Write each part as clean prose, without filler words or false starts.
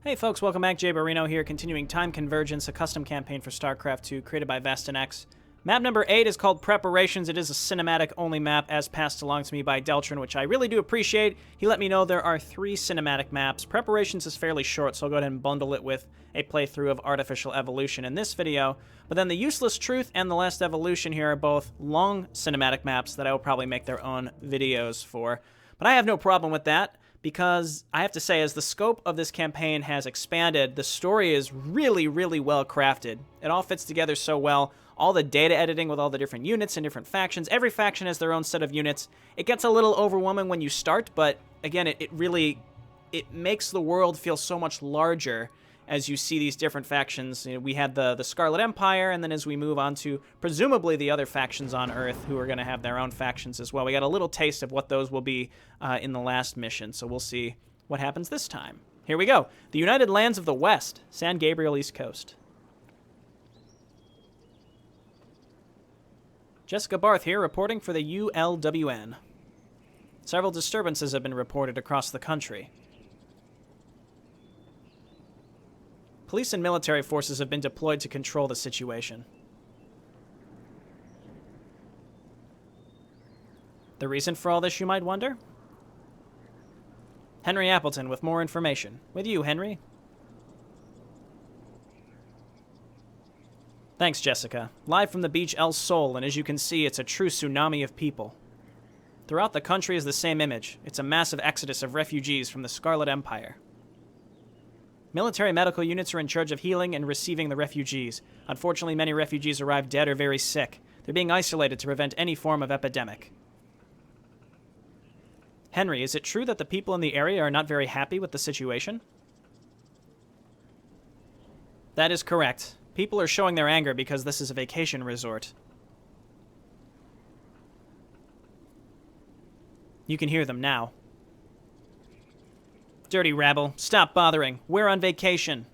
Hey folks, welcome back. Jayborino here, continuing Time Convergence, a custom campaign for StarCraft 2 created by VastanX. Map number 8 is called Preparations. It is a cinematic-only map as passed along to me by Deltrin, which I really do appreciate. He let me know there are 3 cinematic maps. Preparations is fairly short, so I'll go ahead and bundle it with a playthrough of Artificial Evolution in this video. But then the Useless Truth and the Last Evolution here are both long cinematic maps that I will probably make their own videos for. But I have no problem with that, because I have to say, as the scope of this campaign has expanded, the story is really, really well crafted. It all fits together so well. All the data editing with all the different units and different factions. Every faction has their own set of units. It gets a little overwhelming when you start, but again, it makes the world feel so much larger as you see these different factions. You know, we had the Scarlet Empire, and then as we move on to presumably the other factions on Earth who are going to have their own factions as well. We got a little taste of what those will be in the last mission, so we'll see what happens this time. Here we go. The United Lands of the West, San Gabriel East Coast. Jessica Barth here, reporting for the ULWN. Several disturbances have been reported across the country. Police and military forces have been deployed to control the situation. The reason for all this, you might wonder? Henry Appleton with more information. With you, Henry. Thanks, Jessica. Live from the beach El Sol, and as you can see, it's a true tsunami of people. Throughout the country is the same image. It's a massive exodus of refugees from the Scarlet Empire. Military medical units are in charge of healing and receiving the refugees. Unfortunately, many refugees arrive dead or very sick. They're being isolated to prevent any form of epidemic. Henry, is it true that the people in the area are not very happy with the situation? That is correct. People are showing their anger because this is a vacation resort. You can hear them now. Dirty rabble, stop bothering. We're on vacation.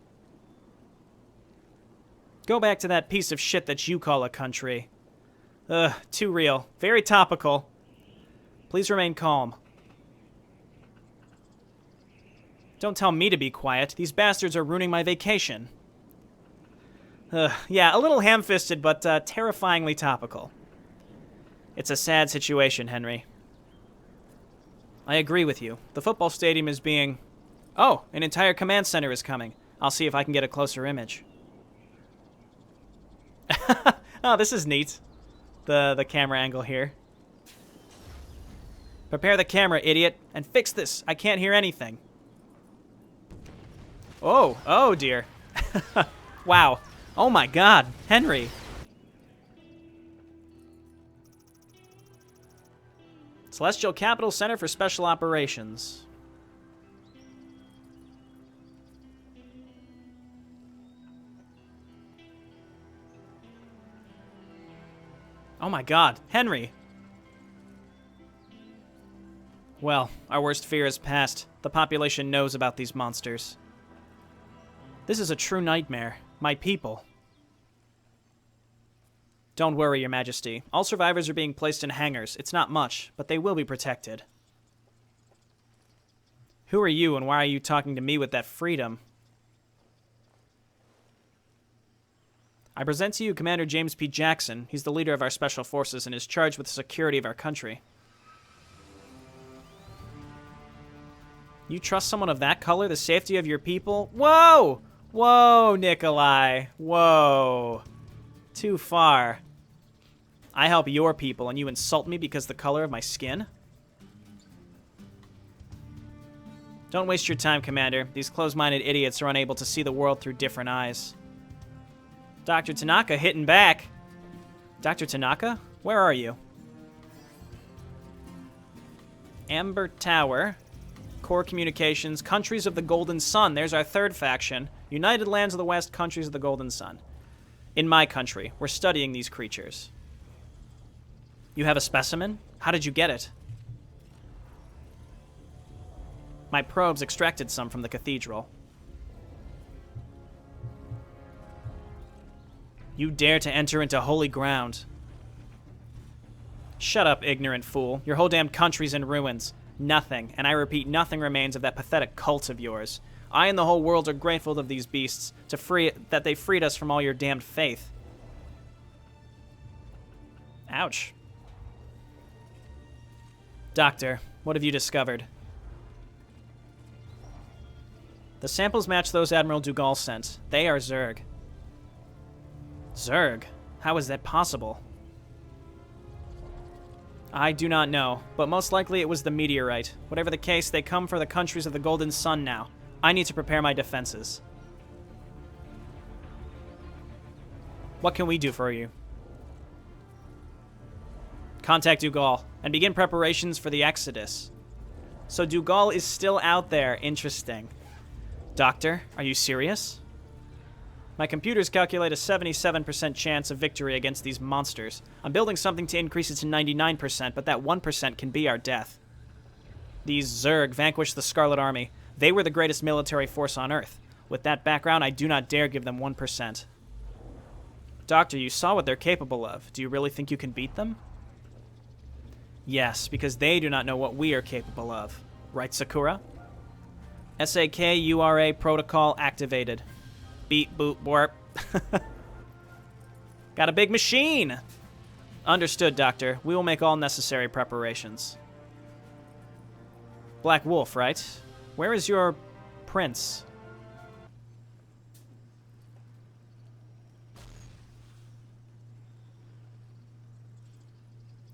Go back to that piece of shit that you call a country. Ugh, too real. Very topical. Please remain calm. Don't tell me to be quiet. These bastards are ruining my vacation. Yeah, a little ham-fisted, but terrifyingly topical. It's a sad situation, Henry. I agree with you. The football stadium is being... Oh, an entire command center is coming. I'll see if I can get a closer image. Oh, this is neat. The camera angle here. Prepare the camera, idiot, and fix this. I can't hear anything. Oh dear. Wow. Oh my god, Henry. Celestial Capital Center for Special Operations. Oh my god, Henry! Well, our worst fear is past. The population knows about these monsters. This is a true nightmare. My people. Don't worry, Your Majesty. All survivors are being placed in hangars. It's not much, but they will be protected. Who are you, and why are you talking to me with that freedom? I present to you Commander James P. Jackson. He's the leader of our special forces and is charged with the security of our country. You trust someone of that color, the safety of your people? Whoa! Whoa, Nikolai. Whoa. Too far. I help your people, and you insult me because of the color of my skin? Don't waste your time, Commander. These closed-minded idiots are unable to see the world through different eyes. Dr. Tanaka hitting back. Dr. Tanaka? Where are you? Amber Tower. Core Communications. Countries of the Golden Sun. There's our third faction. United Lands of the West. Countries of the Golden Sun. In my country, we're studying these creatures. You have a specimen? How did you get it? My probes extracted some from the cathedral. You dare to enter into holy ground. Shut up, ignorant fool. Your whole damn country's in ruins. Nothing, and I repeat, nothing remains of that pathetic cult of yours. I and the whole world are grateful of these beasts that they freed us from all your damned faith. Ouch. Doctor, what have you discovered? The samples match those Admiral Dougal sent. They are Zerg. Zerg? How is that possible? I do not know, but most likely it was the meteorite. Whatever the case, they come for the countries of the Golden Sun now. I need to prepare my defenses. What can we do for you? Contact Dougal and begin preparations for the Exodus. So Dougal is still out there. Interesting. Doctor, are you serious? My computers calculate a 77% chance of victory against these monsters. I'm building something to increase it to 99%, but that 1% can be our death. These Zerg vanquished the Scarlet Army. They were the greatest military force on Earth. With that background, I do not dare give them 1%. Doctor, you saw what they're capable of. Do you really think you can beat them? Yes, because they do not know what we are capable of. Right, Sakura? SAK-URA protocol activated. Beep, boop, borp. Got a big machine! Understood, Doctor. We will make all necessary preparations. Black Wolf, right? Where is your prince?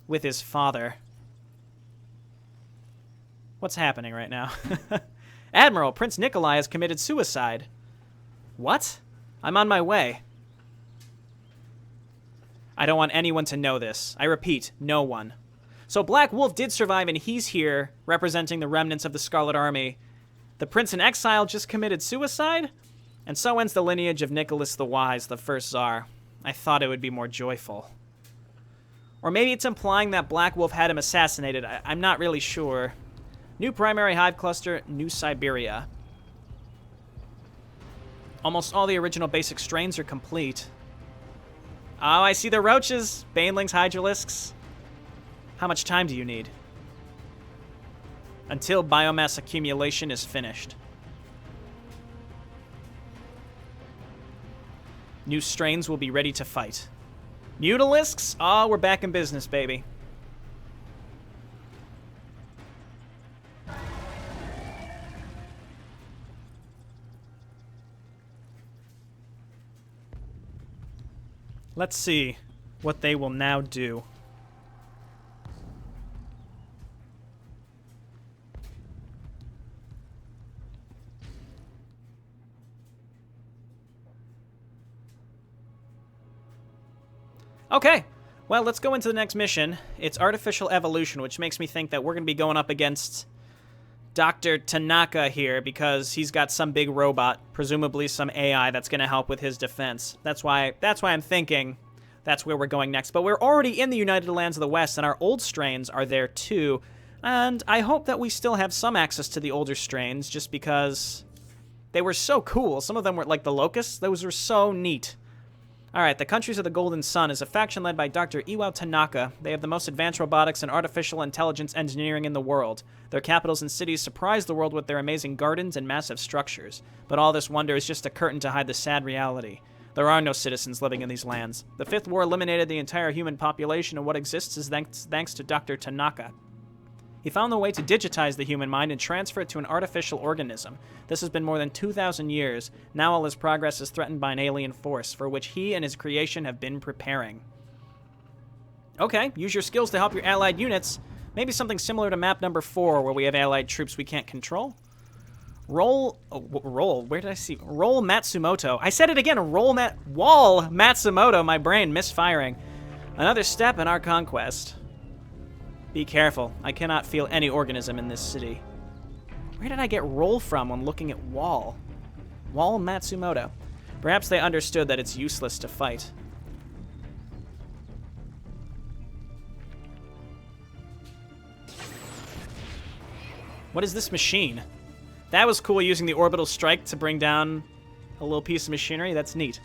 With his father. What's happening right now? Admiral, Prince Nikolai has committed suicide. What? I'm on my way. I don't want anyone to know this. I repeat, no one. So Black Wolf did survive and he's here representing the remnants of the Scarlet Army. The Prince in exile just committed suicide? And so ends the lineage of Nicholas the Wise, the first Tsar. I thought it would be more joyful. Or maybe it's implying that Black Wolf had him assassinated. I'm not really sure. New primary hive cluster, New Siberia. Almost all the original basic strains are complete. Oh, I see the roaches. Banelings, hydralisks. How much time do you need? Until biomass accumulation is finished. New strains will be ready to fight. Mutalisks? Oh, we're back in business, baby. Let's see what they will now do. Okay, well, let's go into the next mission. It's Artificial Evolution, which makes me think that we're going to be going up against Dr. Tanaka here because he's got some big robot, presumably some AI that's going to help with his defense. That's why I'm thinking that's where we're going next. But we're already in the United Lands of the West, and our old strains are there too. And I hope that we still have some access to the older strains just because they were so cool. Some of them were like the locusts. Those were so neat. Alright, the Countries of the Golden Sun is a faction led by Dr. Iwao Tanaka. They have the most advanced robotics and artificial intelligence engineering in the world. Their capitals and cities surprise the world with their amazing gardens and massive structures. But all this wonder is just a curtain to hide the sad reality. There are no citizens living in these lands. The Fifth War eliminated the entire human population, and what exists is thanks to Dr. Tanaka. He found the way to digitize the human mind and transfer it to an artificial organism. This has been more than 2,000 years. Now all his progress is threatened by an alien force, for which he and his creation have been preparing. Okay, use your skills to help your allied units. Maybe something similar to map number 4, where we have allied troops we can't control. Roll Matsumoto. I said it again, Wall Matsumoto, my brain misfiring. Another step in our conquest. Be careful. I cannot feel any organism in this city. Where did I get roll from when looking at Wall? Wall Matsumoto. Perhaps they understood that it's useless to fight. What is this machine? That was cool, using the orbital strike to bring down a little piece of machinery. That's neat.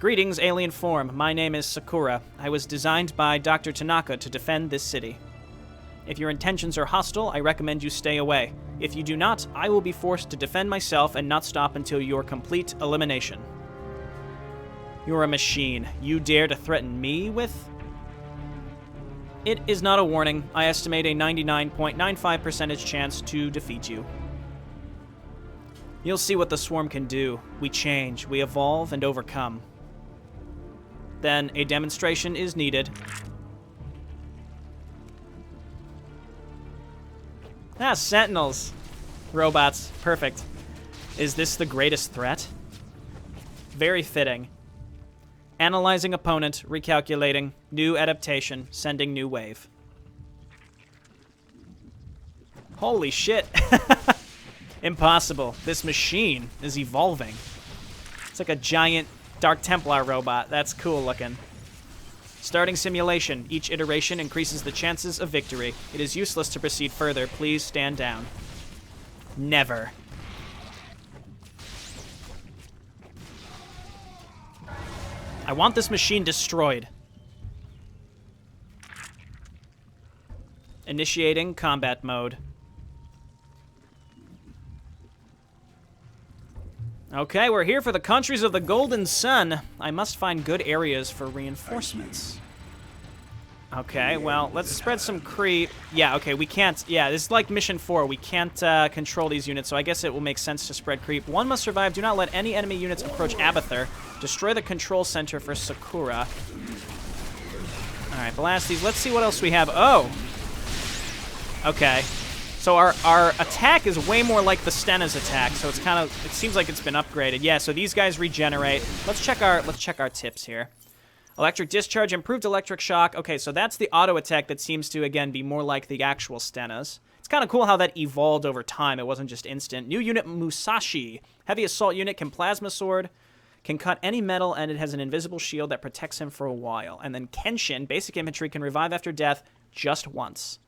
Greetings, alien form. My name is Sakura. I was designed by Dr. Tanaka to defend this city. If your intentions are hostile, I recommend you stay away. If you do not, I will be forced to defend myself and not stop until your complete elimination. You're a machine. You dare to threaten me with... It is not a warning. I estimate a 99.95% chance to defeat you. You'll see what the swarm can do. We change, we evolve, and overcome. Then a demonstration is needed. Ah, sentinels. Robots. Perfect. Is this the greatest threat? Very fitting. Analyzing opponent, recalculating, new adaptation, sending new wave. Holy shit. Impossible. This machine is evolving. It's like a giant Dark Templar robot. That's cool looking. Starting simulation. Each iteration increases the chances of victory. It is useless to proceed further. Please stand down. Never. I want this machine destroyed. Initiating combat mode. Okay, we're here for the countries of the Golden Sun. I must find good areas for reinforcements. Okay, well, let's spread some creep. Yeah, okay, we can't... Yeah, this is like Mission 4. We can't control these units, so I guess it will make sense to spread creep. One must survive. Do not let any enemy units approach Abathur. Destroy the control center for Sakura. Alright, blast these. Let's see what else we have. Oh! Okay. So our attack is way more like the Stena's attack, so it's kind of... It seems like it's been upgraded. Yeah, so these guys regenerate. Let's check our tips here. Electric discharge, improved electric shock. Okay, so that's the auto attack that seems to, again, be more like the actual Stena's. It's kind of cool how that evolved over time. It wasn't just instant. New unit Musashi. Heavy assault unit can plasma sword, can cut any metal, and it has an invisible shield that protects him for a while. And then Kenshin, basic infantry, can revive after death just once.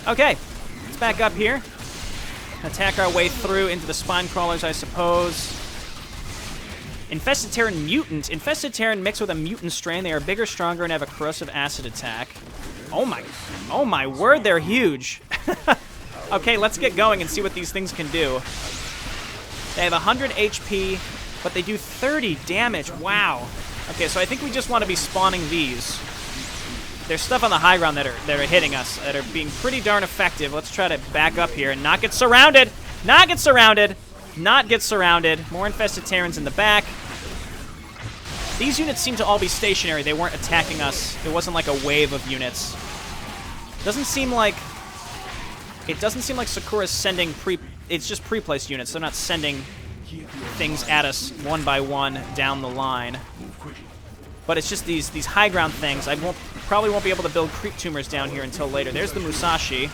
Okay, let's back up here. Attack our way through into the spine crawlers, I suppose. Infested Terran mutant. Infested Terran mixed with a mutant strain. They are bigger, stronger, and have a corrosive acid attack. Oh my word, they're huge. Okay, let's get going and see what these things can do. They have 100 HP, but they do 30 damage. Wow. Okay, so I think we just want to be spawning these. There's stuff on the high ground that are hitting us, that are being pretty darn effective. Let's try to back up here and not get surrounded. Not get surrounded. Not get surrounded. More infested Terrans in the back. These units seem to all be stationary. They weren't attacking us. It wasn't like a wave of units. Doesn't seem like... It doesn't seem like Sakura's sending It's just pre-placed units. They're not sending things at us one by one down the line. But it's just these high ground things. I probably won't be able to build creep tumors down here until later. There's the Musashi.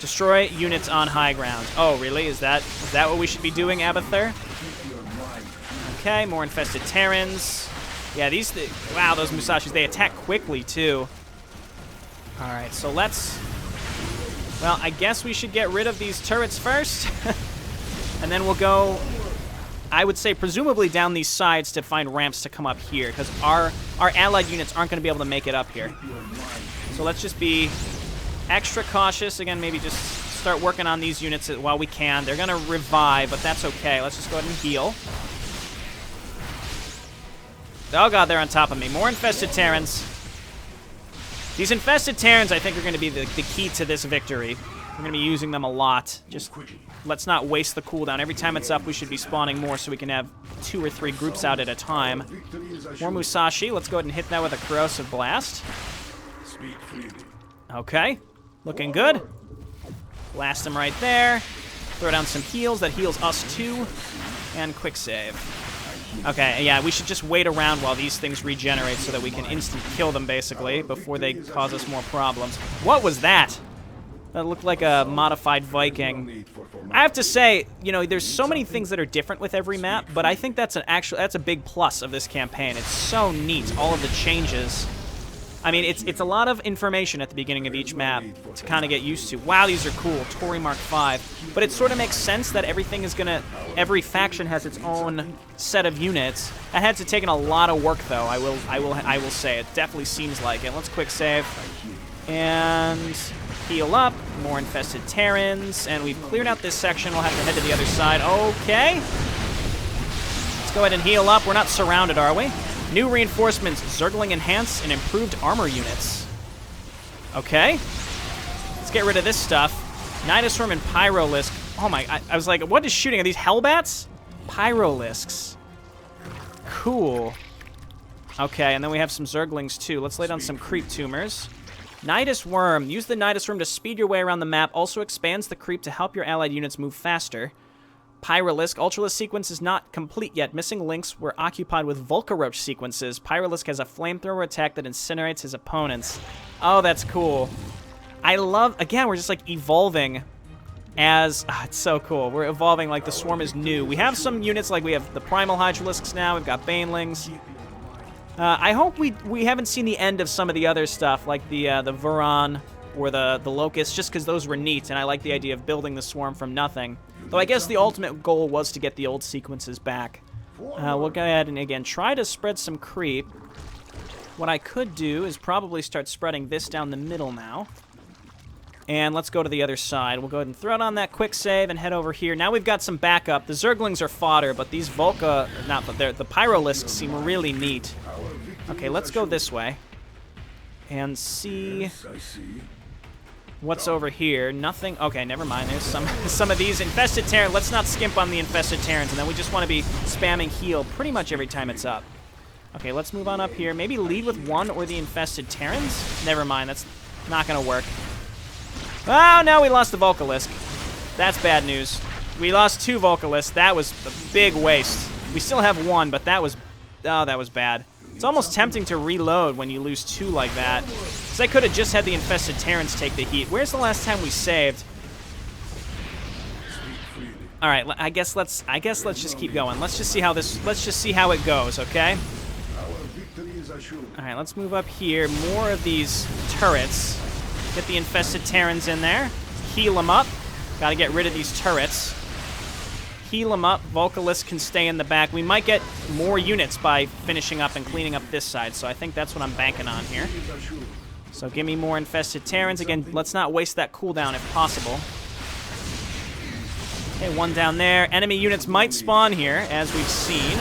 Destroy units on high ground. Oh, really? Is that what we should be doing, Abathur? Okay, more infested Terrans. Yeah, wow, those Musashis, they attack quickly, too. Alright, so let's... Well, I guess we should get rid of these turrets first. And then we'll go, I would say, presumably down these sides to find ramps to come up here, because our allied units aren't going to be able to make it up here. So let's just be extra cautious. Again, maybe just start working on these units while we can. They're going to revive, but that's okay. Let's just go ahead and heal. Oh god, they're on top of me. More infested Terrans. These infested Terrans, I think, are going to be the key to this victory. We're going to be using them a lot. Just let's not waste the cooldown. Every time it's up, we should be spawning more so we can have 2 or 3 groups out at a time. More Musashi. Let's go ahead and hit that with a corrosive blast. Okay. Looking good. Blast them right there. Throw down some heals. That heals us too. And quick save. Okay, yeah, we should just wait around while these things regenerate so that we can instant kill them, basically, before they cause us more problems. What was that? That looked like a modified Viking. I have to say, you know, there's so many things that are different with every map, but I think that's a big plus of this campaign. It's so neat, all of the changes. I mean, it's a lot of information at the beginning of each map to kind of get used to. Wow, these are cool. Tory Mark V. But it sort of makes sense that everything is every faction has its own set of units. That had to taken a lot of work, though. I will say it definitely seems like it. Let's quick save, and Heal up. More infested Terrans. And we've cleared out this section. We'll have to head to the other side. Okay. Let's go ahead and heal up. We're not surrounded, are we? New reinforcements. Zergling Enhance and improved armor units. Okay. Let's get rid of this stuff. Nidosworm and Pyrolisk. Oh my, I was like, what is shooting? Are these Hellbats? Pyrolisks. Cool. Okay, and then we have some Zerglings too. Let's lay down some creep tumors. Nidus Worm. Use the Nidus Worm to speed your way around the map. Also expands the creep to help your allied units move faster. Pyrolisk. Ultralisk sequence is not complete yet. Missing links were occupied with Volcaroach sequences. Pyrolisk has a flamethrower attack that incinerates his opponents. Oh, that's cool. I love... Again, we're just, like, evolving as... it's so cool. We're evolving like the Swarm is new. We have some units, like we have the Primal Hydralisks now. We've got Banelings. I hope we haven't seen the end of some of the other stuff, like the Vuron or the Locust, just because those were neat, and I like the idea of building the Swarm from nothing. Though I guess the ultimate goal was to get the old sequences back. We'll go ahead and, again, try to spread some creep. What I could do is probably start spreading this down the middle now. And let's go to the other side. We'll go ahead and throw it on that quick save and head over here. Now we've got some backup. The Zerglings are fodder, but these the Pyrolisks seem really neat. Okay, let's go this way and see what's over here. Nothing. Okay, never mind. There's some of these infested Terran. Let's not skimp on the infested Terrans, and then we just want to be spamming heal pretty much every time it's up. Okay, let's move on up here. Maybe lead with one or the infested Terrans? Never mind. That's not going to work. Oh, no, we lost the Volcalisk. That's bad news. We lost 2 Volcalisks. That was a big waste. We still have 1, but that was... Oh, that was bad. It's almost tempting to reload when you lose 2 like that. Because I could have just had the infested Terrans take the heat. Where's the last time we saved? All right, I guess let's just keep going. Let's just see how it goes, okay? All right, let's move up here. More of these turrets. Get the infested Terrans in there. Heal them up. Got to get rid of these turrets. Heal them up. Volcalisk can stay in the back. We might get more units by finishing up and cleaning up this side, so I think that's what I'm banking on here. So give me more infested Terrans. Again, let's not waste that cooldown if possible. Okay, 1 down there. Enemy units might spawn here, as we've seen.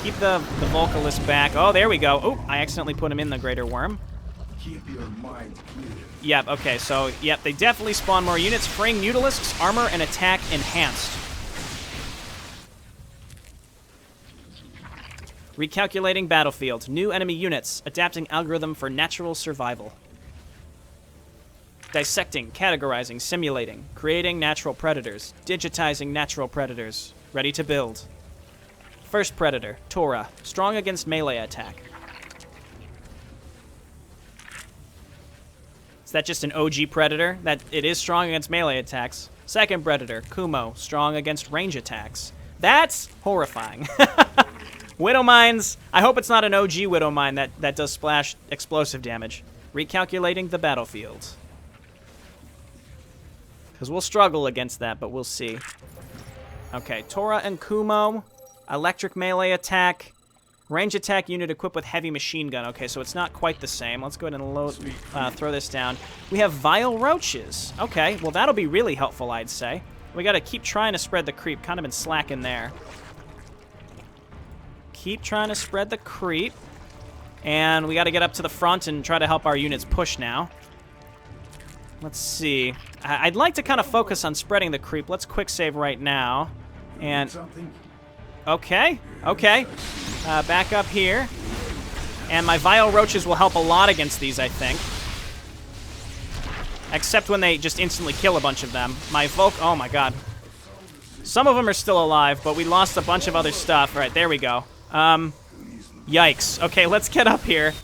Keep the Volcalisk back. Oh, there we go. Oh, I accidentally put him in the Greater Worm. Keep your mind clear. Yep, okay, so, yep, they definitely spawn more units. Fraying Mutalisks, armor and attack enhanced. Recalculating battlefield. New enemy units. Adapting algorithm for natural survival. Dissecting, categorizing, simulating. Creating natural predators. Digitizing natural predators. Ready to build. First predator, Tora. Strong against melee attack. Is that just an OG predator? That it is strong against melee attacks. Second predator, Kumo. Strong against range attacks. That's horrifying. Widow Mines. I hope it's not an OG Widow Mine that does splash explosive damage. Recalculating the battlefield. Because we'll struggle against that, but we'll see. Okay, Tora and Kumo. Electric melee attack. Range attack unit equipped with heavy machine gun. Okay, so it's not quite the same. Let's go ahead and throw this down. We have Vile Roaches. Okay, well, that'll be really helpful, I'd say. We got to keep trying to spread the creep. Kind of been slacking there. Keep trying to spread the creep. And we got to get up to the front and try to help our units push now. Let's see. I'd like to kind of focus on spreading the creep. Let's quick save right now. And... Okay, okay. Back up here. And my Vile Roaches will help a lot against these, I think. Except when they just instantly kill a bunch of them. My oh my god. Some of them are still alive, but we lost a bunch of other stuff. All right, there we go. Yikes. Okay, let's get up here.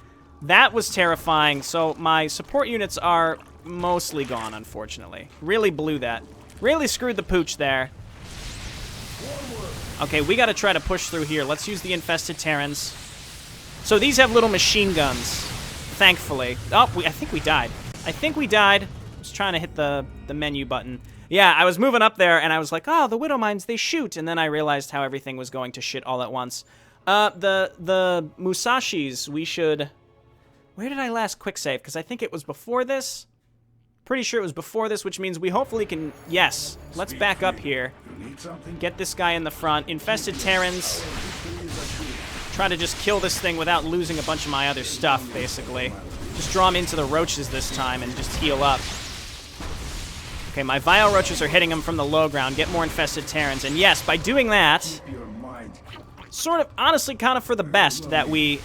That was terrifying. So my support units are mostly gone, unfortunately. Really blew that. Really screwed the pooch there. Okay, we got to try to push through here. Let's use the infested Terrans. So these have little machine guns, thankfully. Oh, I think we died. I think we died. I was trying to hit the menu button. Yeah, I was moving up there, and I was like, oh, the Widow Mines, they shoot. And then I realized how everything was going to shit all at once. The Musashis, we should... Where did I last quick save? Because I think it was before this. Pretty sure it was before this, which means we hopefully can... Yes, let's back up here. You need something? Get this guy in the front. Infested Terrans. Try to just kill this thing without losing a bunch of my other stuff, basically. Just draw him into the roaches this time and just heal up. Okay, my Vile Roaches are hitting him from the low ground. Get more Infested Terrans. And yes, by doing that... Keep your mind clear. Sort of, honestly, kind of for the best that we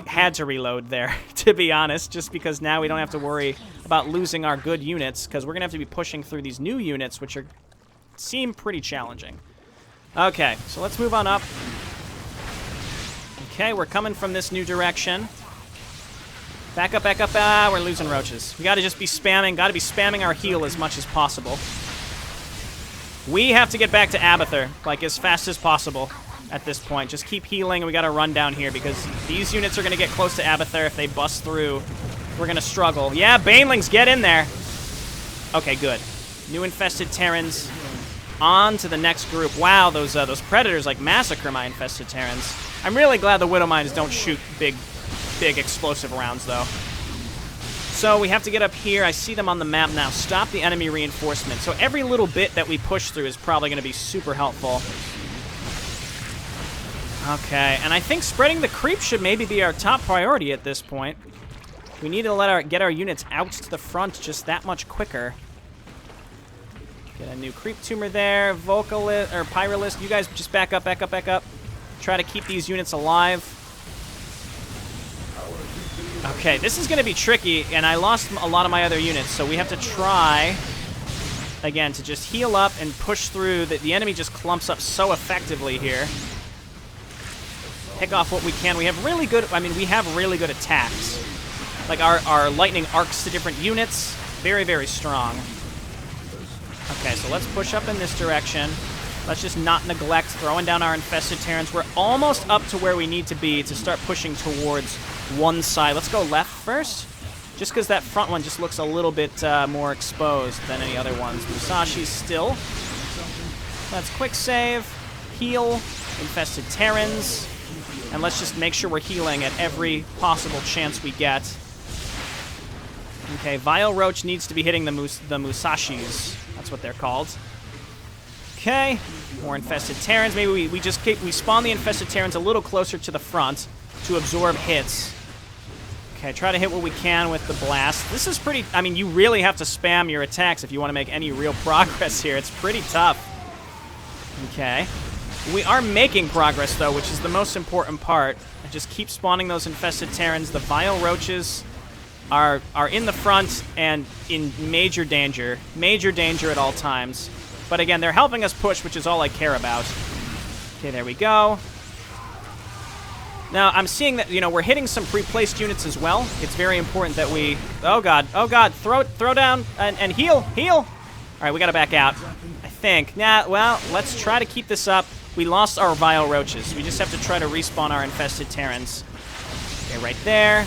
had to reload there, to be honest, just because now we don't have to worry about losing our good units, because we're going to have to be pushing through these new units, which seem pretty challenging. Okay, so let's move on up. Okay, we're coming from this new direction. Back up, back up. Ah, we're losing roaches. We got to just be spamming our heal as much as possible. We have to get back to Abathur, like, as fast as possible. At this point, just keep healing, and we gotta run down here because these units are gonna get close to Abathur. If they bust through, we're gonna struggle. Yeah, Banelings, get in there. Okay, good. New Infested Terrans. On to the next group. Wow, those predators like massacre my Infested Terrans. I'm really glad the Widow Mines don't shoot big explosive rounds though. So we have to get up here. I see them on the map now. Stop the enemy reinforcement. So every little bit that we push through is probably gonna be super helpful. Okay, and I think spreading the creep should maybe be our top priority at this point. We need to get our units out to the front just that much quicker. Get a new creep tumor there. Vocalist or Pyrolist, you guys just back up, back up, back up. Try to keep these units alive. Okay, this is going to be tricky, and I lost a lot of my other units, so we have to try again to just heal up and push through. The enemy just clumps up so effectively here. Pick off what we can. We have really good, we have really good attacks. Like our lightning arcs to different units. Very, very strong. Okay, so let's push up in this direction. Let's just not neglect throwing down our Infested Terrans. We're almost up to where we need to be to start pushing towards one side. Let's go left first. Just because that front one just looks a little bit more exposed than any other ones. Musashi's still. Let's quick save. Heal. Infested Terrans. And let's just make sure we're healing at every possible chance we get. Okay, Vile Roach needs to be hitting the Musashis. That's what they're called. Okay, more Infested Terrans. Maybe we spawn the Infested Terrans a little closer to the front to absorb hits. Okay, try to hit what we can with the blast. This is pretty... you really have to spam your attacks if you want to make any real progress here. It's pretty tough. Okay. We are making progress, though, which is the most important part. I just keep spawning those Infested Terrans. The Vile Roaches are in the front and in major danger. Major danger at all times. But again, they're helping us push, which is all I care about. Okay, there we go. Now, I'm seeing that, we're hitting some pre-placed units as well. It's very important that we... Oh, God. Oh, God. Throw down and heal. Heal. All right, we got to back out, I think. Nah, well, let's try to keep this up. We lost our Vile Roaches. We just have to try to respawn our Infested Terrans. Okay, right there.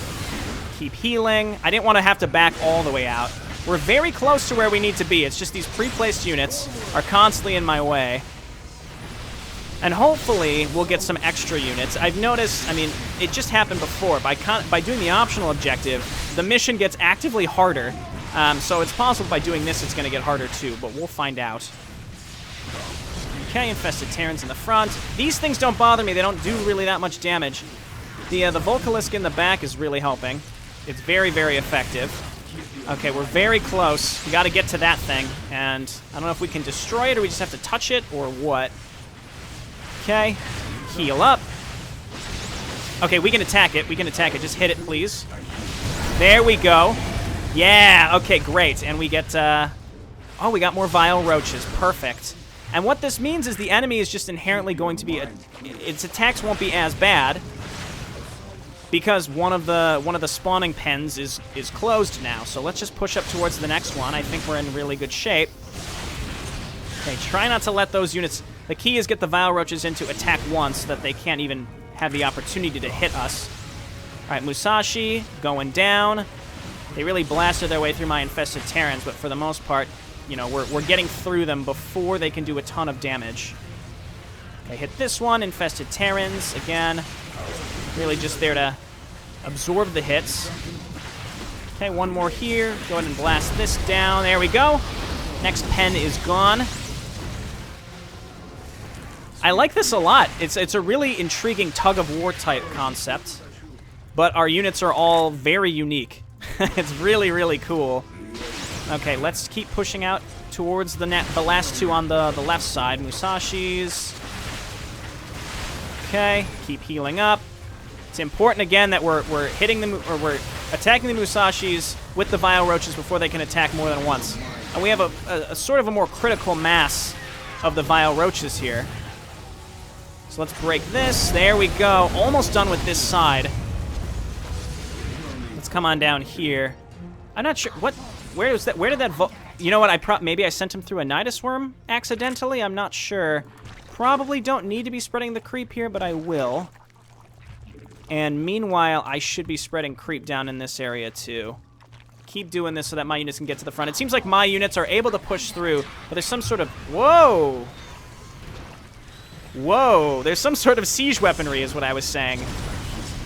Keep healing. I didn't want to have to back all the way out. We're very close to where we need to be. It's just these pre-placed units are constantly in my way. And hopefully, we'll get some extra units. I've noticed, it just happened before. By doing the optional objective, the mission gets actively harder. So it's possible by doing this, it's going to get harder too, but we'll find out. Okay, Infested Terrans in the front. These things don't bother me. They don't do really that much damage. The Volcalisk in the back is really helping. It's very, very effective. Okay, we're very close. We got to get to that thing. And I don't know if we can destroy it or we just have to touch it or what. Okay, heal up. Okay, we can attack it. We can attack it. Just hit it, please. There we go. Yeah, okay, great. And we get, oh, we got more Vile Roaches. Perfect. And what this means is the enemy is just inherently going to be... its attacks won't be as bad because one of the spawning pens is closed now. So let's just push up towards the next one. I think we're in really good shape. Okay, try not to let those units... The key is get the Vile Roaches in to attack once so that they can't even have the opportunity to hit us. All right, Musashi going down. They really blasted their way through my Infested Terrans, but for the most part, we're getting through them before they can do a ton of damage. Okay, hit this one, Infested Terrans, again. Really just there to absorb the hits. Okay, one more here. Go ahead and blast this down. There we go. Next pen is gone. I like this a lot. It's a really intriguing tug-of-war type concept, but our units are all very unique. It's really, really cool. Okay, let's keep pushing out towards the last two on the left side. Musashis. Okay, keep healing up. It's important again that we're hitting them, or we're attacking the Musashis with the Vile Roaches before they can attack more than once. And we have a sort of a more critical mass of the Vile Roaches here. So let's break this. There we go. Almost done with this side. Let's come on down here. I'm not sure where did that you know what? Maybe I sent him through a Nidus Worm accidentally. I'm not sure. Probably don't need to be spreading the creep here, but I will. And meanwhile, I should be spreading creep down in this area too. Keep doing this so that my units can get to the front. It seems like my units are able to push through, but there's some sort of... Whoa! Whoa! There's some sort of siege weaponry is what I was saying.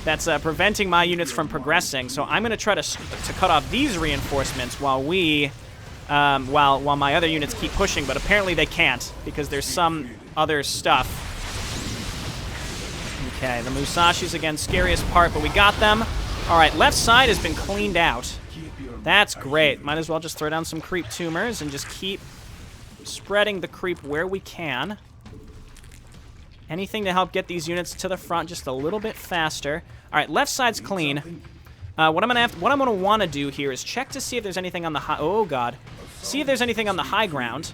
That's preventing my units from progressing. So I'm going to try to cut off these reinforcements while while my other units keep pushing, but apparently they can't because there's some other stuff. Okay, the Musashi's again, scariest part, but we got them. All right, left side has been cleaned out. That's great. Might as well just throw down some creep tumors and just keep spreading the creep where we can. Anything to help get these units to the front just a little bit faster. All right, left side's clean. What I'm gonna want to do here is check to see if there's anything on the high. Oh god, see if there's anything on the high ground,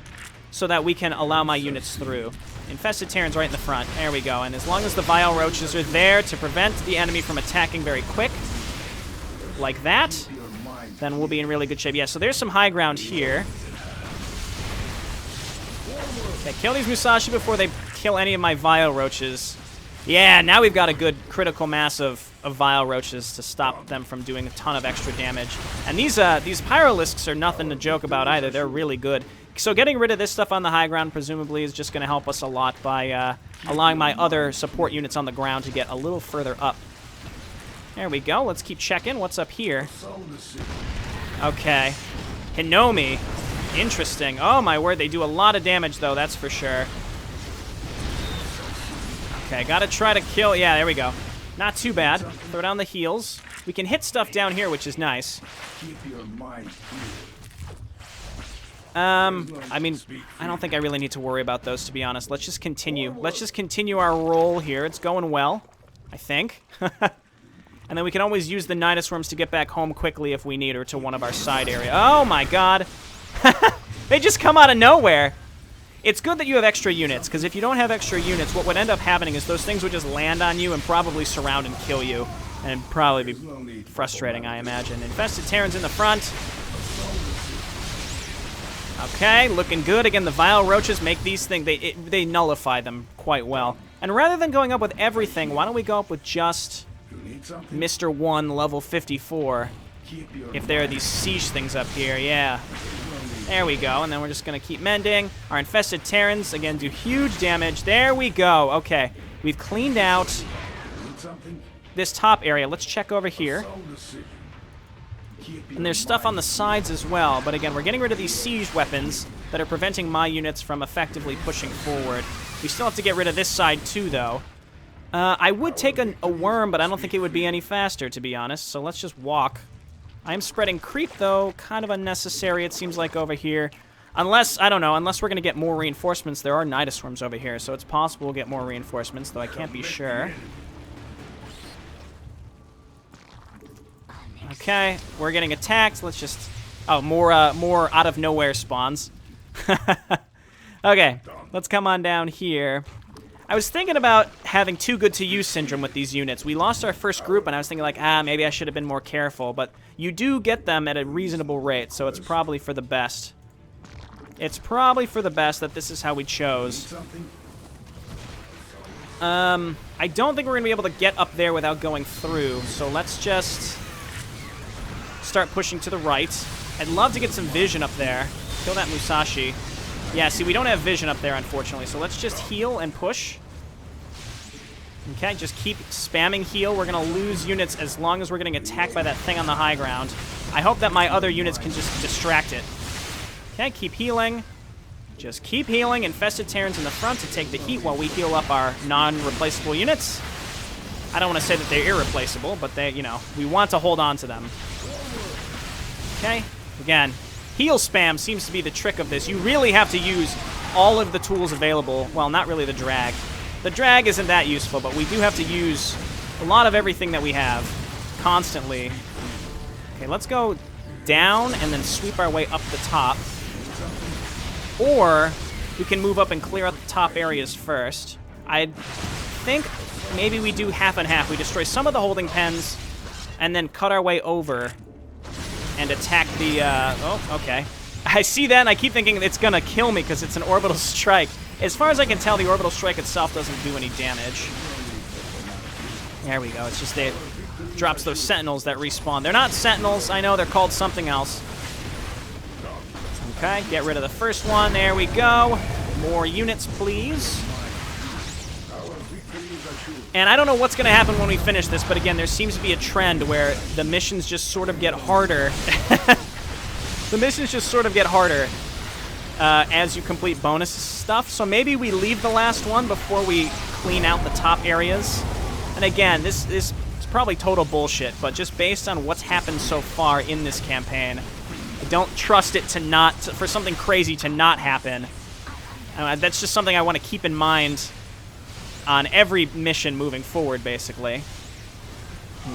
so that we can allow my units through. Infested Terrans right in the front. There we go. And as long as the Vile Roaches are there to prevent the enemy from attacking very quick, like that, then we'll be in really good shape. Yeah, so there's some high ground here. Okay, kill these Musashi before they kill any of my Vile Roaches. Yeah, now we've got a good critical mass of Vile Roaches to stop them from doing a ton of extra damage. And these Pyralisks are nothing to joke about either. They're really good. So getting rid of this stuff on the high ground presumably is just going to help us a lot by allowing my other support units on the ground to get a little further up. There we go. Let's keep checking. What's up here? Okay. Hinomi. Interesting. Oh my word, they do a lot of damage though, that's for sure. Okay, gotta try to kill... Yeah, there we go. Not too bad. Throw down the heals. We can hit stuff down here, which is nice. I mean, I don't think I really need to worry about those, to be honest. Let's just continue. Let's just continue our roll here. It's going well, I think. And then we can always use the Nidus Worms to get back home quickly if we need, or to one of our side area. Oh my god. They just come out of nowhere. It's good that you have extra units, because if you don't have extra units, what would end up happening is those things would just land on you and probably surround and kill you. And it'd probably be frustrating, I imagine. Infested Terrans in the front. Okay, looking good. Again, the Vile Roaches make these things, they nullify them quite well. And rather than going up with everything, why don't we go up with just Mr. 1 level 54? If there are these siege things up here, yeah. There we go, and then we're just going to keep mending. Our Infested Terrans, again, do huge damage. There we go. Okay, we've cleaned out this top area. Let's check over here. And there's stuff on the sides as well, but again, we're getting rid of these siege weapons that are preventing my units from effectively pushing forward. We still have to get rid of this side too, though. I would take a worm, but I don't think it would be any faster, to be honest, so let's just walk. I'm spreading creep, though. Kind of unnecessary, it seems like, over here. Unless, I don't know, unless we're going to get more reinforcements. There are Nidus Worms over here, so it's possible we'll get more reinforcements, though I can't be sure. Okay, we're getting attacked. Let's just... Oh, more out-of-nowhere spawns. Okay, let's come on down here. I was thinking about having too good to use syndrome with these units. We lost our first group, and I was thinking, like, maybe I should have been more careful. But you do get them at a reasonable rate, so it's probably for the best. It's probably for the best that this is how we chose. I don't think we're going to be able to get up there without going through, so let's just start pushing to the right. I'd love to get some vision up there. Kill that Musashi. Yeah, see, we don't have vision up there, unfortunately, so let's just heal and push. Okay, just keep spamming heal. We're going to lose units as long as we're getting attacked by that thing on the high ground. I hope that my other units can just distract it. Okay, keep healing. Just keep healing. Infested Terrans in the front to take the heat while we heal up our non-replaceable units. I don't want to say that they're irreplaceable, but they, you know, we want to hold on to them. Okay, again, heal spam seems to be the trick of this. You really have to use all of the tools available. Well, not really the drag. The drag isn't that useful, but we do have to use a lot of everything that we have constantly. Okay, let's go down and then sweep our way up the top. Or we can move up and clear out the top areas first. I think maybe we do half and half. We destroy some of the holding pens and then cut our way over and attack the... oh, okay. I see that and I keep thinking it's going to kill me because it's an orbital strike. As far as I can tell, the orbital strike itself doesn't do any damage. There we go. It's just it drops those sentinels that respawn. They're not sentinels. I know they're called something else. Okay, get rid of the first one. There we go. More units, please. And I don't know what's going to happen when we finish this, but again, there seems to be a trend where the missions just sort of get harder. The missions just sort of get harder as you complete bonus stuff. So maybe we leave the last one before we clean out the top areas. And again, this is probably total bullshit, but just based on what's happened so far in this campaign, I don't trust it to not, for something crazy to not happen. That's just something I want to keep in mind on every mission moving forward, basically.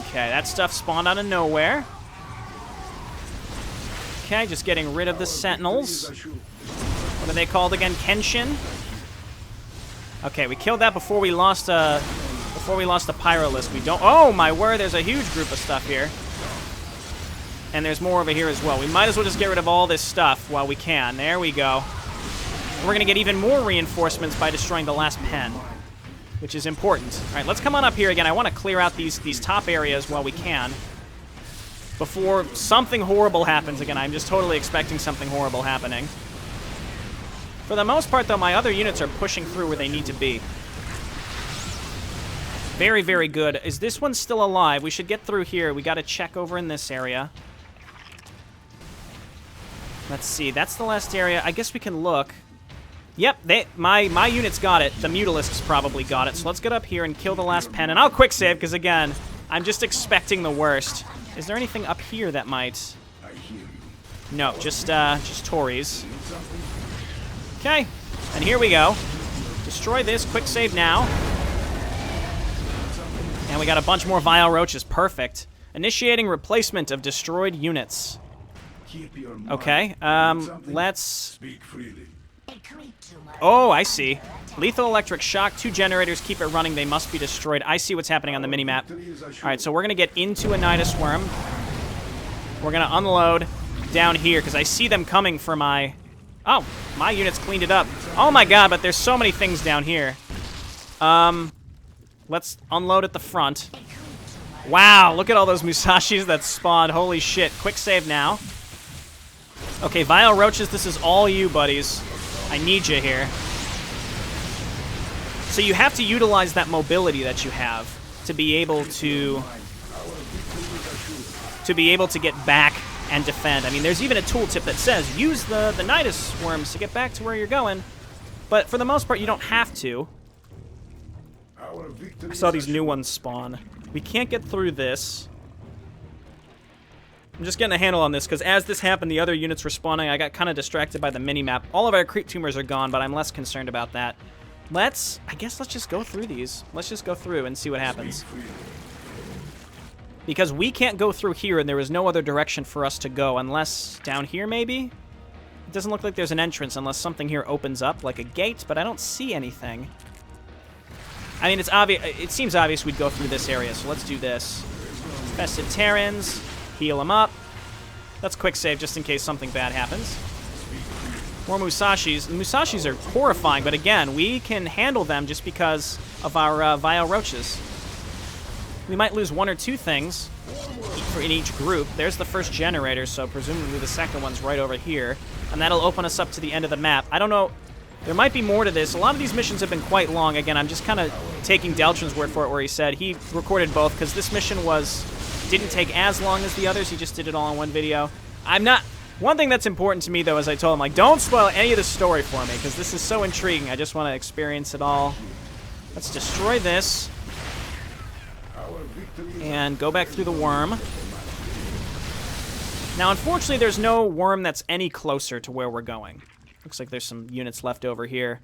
Okay, that stuff spawned out of nowhere. Okay, just getting rid of the sentinels. What are they called again? Kenshin? Okay, we killed that before we lost a Pyrolist. We don't... Oh, my word, there's a huge group of stuff here. And there's more over here as well. We might as well just get rid of all this stuff while we can. There we go. And we're going to get even more reinforcements by destroying the last pen, which is important. All right, let's come on up here again. I want to clear out these top areas while we can before something horrible happens again. I'm just totally expecting something horrible happening. For the most part, though, my other units are pushing through where they need to be. Very, very good. Is this one still alive? We should get through here. We got to check over in this area. Let's see. That's the last area. I guess we can look. Yep, my units got it. The Mutalisks probably got it. So let's get up here and kill the last pen. And I'll quick save because, again, I'm just expecting the worst. Is there anything up here that might... No, just Tories. Okay, and here we go. Destroy this. Quick save now. And we got a bunch more Vile Roaches. Perfect. Initiating replacement of destroyed units. Okay, let's... Oh, I see. Lethal electric shock. 2 generators. Keep it running. They must be destroyed. I see what's happening on the minimap. All right, so we're going to get into a Nidus Worm. We're going to unload down here because I see them coming for my... Oh, my units cleaned it up. Oh, my God, but there's so many things down here. Let's unload at the front. Wow, look at all those Musashis that spawned. Holy shit. Quick save now. Okay, Vile Roaches, this is all you, buddies. I need you here. So you have to utilize that mobility that you have to be able to get back and defend. I mean, there's even a tooltip that says use the Nidus Worms to get back to where you're going. But for the most part, you don't have to. I saw these new ones spawn. We can't get through this. I'm just getting a handle on this, because as this happened, the other units were spawning. I got kind of distracted by the mini-map. All of our creep tumors are gone, but I'm less concerned about that. I guess let's just go through these. Let's just go through and see what happens. Because we can't go through here, and there is no other direction for us to go, unless down here, maybe? It doesn't look like there's an entrance unless something here opens up, like a gate, but I don't see anything. I mean, it's obvious. It seems obvious we'd go through this area, so let's do this. Infested Terrans. Heal them up. Let's quick save just in case something bad happens. More Musashis. The Musashis are horrifying, but again, we can handle them just because of our Vile Roaches. We might lose 1 or 2 things in each group. There's the first generator, so presumably the second one's right over here. And that'll open us up to the end of the map. I don't know. There might be more to this. A lot of these missions have been quite long. Again, I'm just kind of taking Deltrin's word for it where he said he recorded both because this mission was didn't take as long as the others. He just did it all in one video. I'm not... One thing that's important to me, though, as I told him, like, don't spoil any of the story for me, because this is so intriguing. I just want to experience it all. Let's destroy this. And go back through the worm. Now, unfortunately, there's no worm that's any closer to where we're going. Looks like there's some units left over here.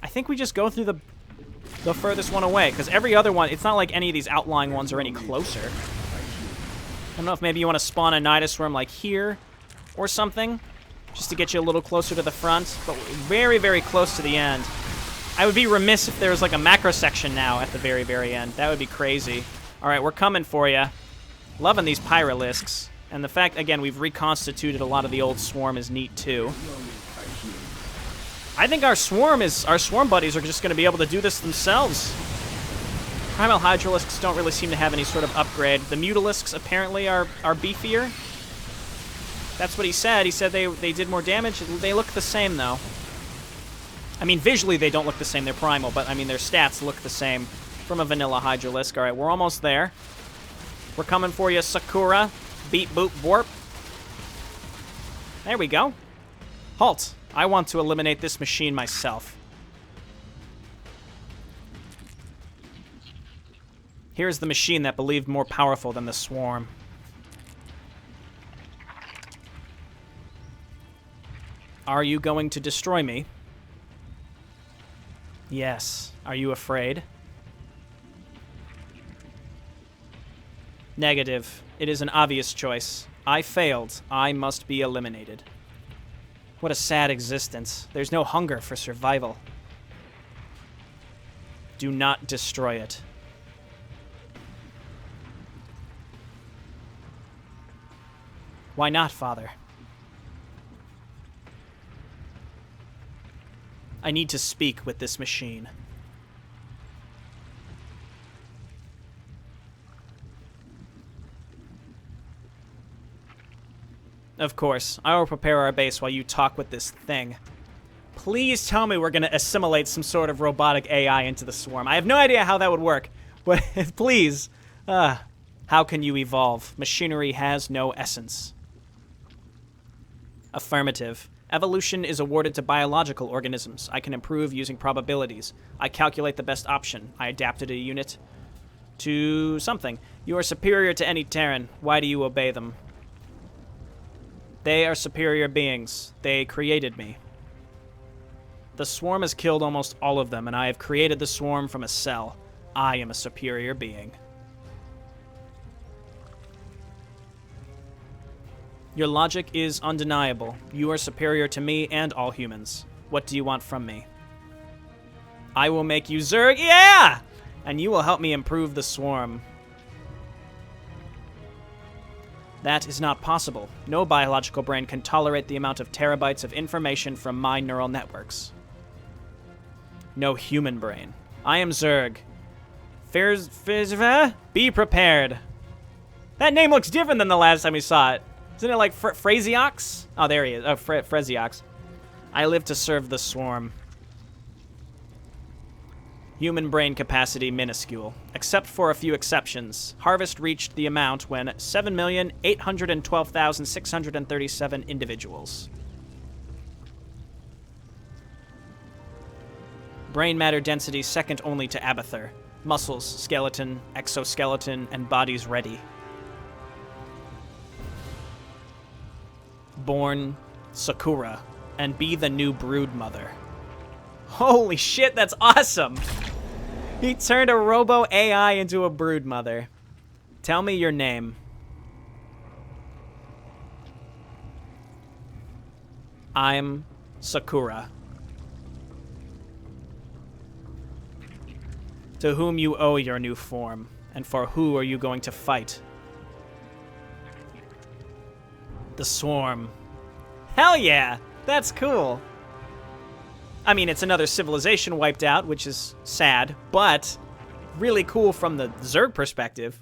I think we just go through the furthest one away, because every other one, it's not like any of these outlying ones are any closer. I don't know if maybe you want to spawn a Nidus worm like here or something, just to get you a little closer to the front, but very, very close to the end. I would be remiss if there was like a macro section now at the very, very end. That would be crazy. All right, we're coming for you. Loving these Pyralisks. And the fact, again, we've reconstituted a lot of the old swarm is neat, too. I think our swarm buddies are just going to be able to do this themselves. Primal Hydralisks don't really seem to have any sort of upgrade. The Mutalisks apparently are beefier. That's what he said. He said they did more damage. They look the same, though. I mean, visually they don't look the same. They're primal, but, I mean, their stats look the same from a vanilla Hydralisk. All right, we're almost there. We're coming for you, Sakura. Beep, boop, borp. There we go. Halt. I want to eliminate this machine myself. Here's the machine that believed more powerful than the swarm. Are you going to destroy me? Yes. Are you afraid? Negative. It is an obvious choice. I failed. I must be eliminated. What a sad existence. There's no hunger for survival. Do not destroy it. Why not, Father? I need to speak with this machine. Of course. I will prepare our base while you talk with this thing. Please tell me we're going to assimilate some sort of robotic AI into the swarm. I have no idea how that would work, but please. How can you evolve? Machinery has no essence. Affirmative. Evolution is awarded to biological organisms. I can improve using probabilities. I calculate the best option. I adapted a unit to something. You are superior to any Terran. Why do you obey them? They are superior beings. They created me. The swarm has killed almost all of them, and I have created the swarm from a cell. I am a superior being. Your logic is undeniable. You are superior to me and all humans. What do you want from me? I will make you Zerg. Yeah! And you will help me improve the swarm. That is not possible. No biological brain can tolerate the amount of terabytes of information from my neural networks. No human brain. I am Zerg. Be prepared. That name looks different than the last time we saw it. Isn't it like Phraseox? Oh, there he is. Oh, Phraseox. I live to serve the swarm. Human brain capacity minuscule, except for a few exceptions. Harvest reached the amount when 7,812,637 individuals. Brain matter density second only to Abathur. Muscles, skeleton, exoskeleton, and bodies ready. Born Sakura, and be the new brood mother. Holy shit, that's awesome! He turned a robo AI into a brood mother. Tell me your name. I'm Sakura. To whom you owe your new form, and for who are you going to fight? The swarm. Hell yeah! That's cool. I mean, it's another civilization wiped out, which is sad, but really cool from the Zerg perspective.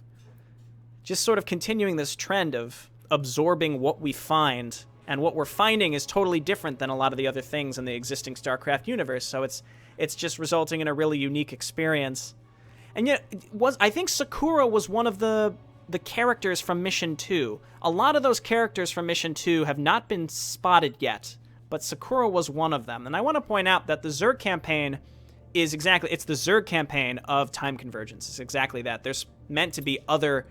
Just sort of continuing this trend of absorbing what we find, and what we're finding is totally different than a lot of the other things in the existing StarCraft universe, so it's just resulting in a really unique experience. And yet, I think Sakura was one of the the characters from Mission 2. A lot of those characters from Mission 2 have not been spotted yet, but Sakura was one of them. And I want to point out that the Zerg campaign is it's the Zerg campaign of Time Convergence. It's exactly that. There's meant to be other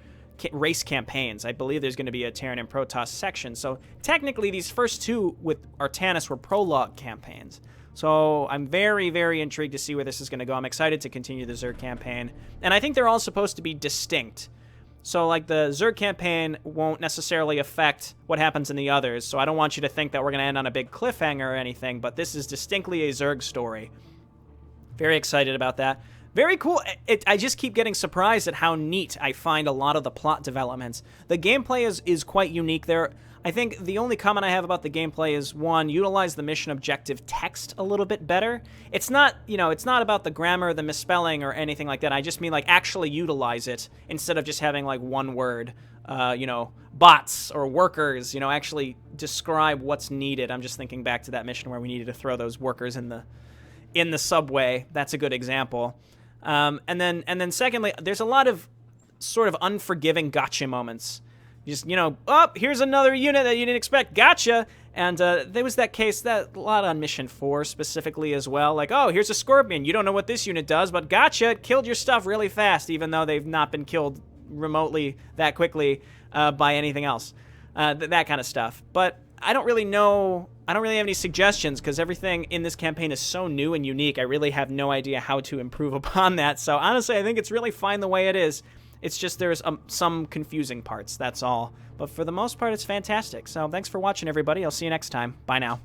race campaigns. I believe there's going to be a Terran and Protoss section. So technically these first two with Artanis were prologue campaigns. So I'm very, very intrigued to see where this is going to go. I'm excited to continue the Zerg campaign. And I think they're all supposed to be distinct. So like the Zerg campaign won't necessarily affect what happens in the others. So I don't want you to think that we're going to end on a big cliffhanger or anything, but this is distinctly a Zerg story. Very excited about that. Very cool. I just keep getting surprised at how neat I find a lot of the plot developments. The gameplay is quite unique there. I think the only comment I have about the gameplay is, one, utilize the mission objective text a little bit better. It's not, it's not about the grammar, the misspelling, or anything like that. I just mean, like, actually utilize it instead of just having, like, one word, bots or workers, actually describe what's needed. I'm just thinking back to that mission where we needed to throw those workers in the subway. That's a good example. And then secondly, there's a lot of sort of unforgiving gotcha moments. Just, here's another unit that you didn't expect. Gotcha. And there was that case, that a lot on Mission 4 specifically as well. Like, oh, here's a Scorpion. You don't know what this unit does, but gotcha. It killed your stuff really fast, even though they've not been killed remotely that quickly by anything else. That kind of stuff. But I don't really have any suggestions because everything in this campaign is so new and unique. I really have no idea how to improve upon that. So honestly, I think it's really fine the way it is. It's just there's some confusing parts, that's all. But for the most part, it's fantastic. So thanks for watching, everybody. I'll see you next time. Bye now.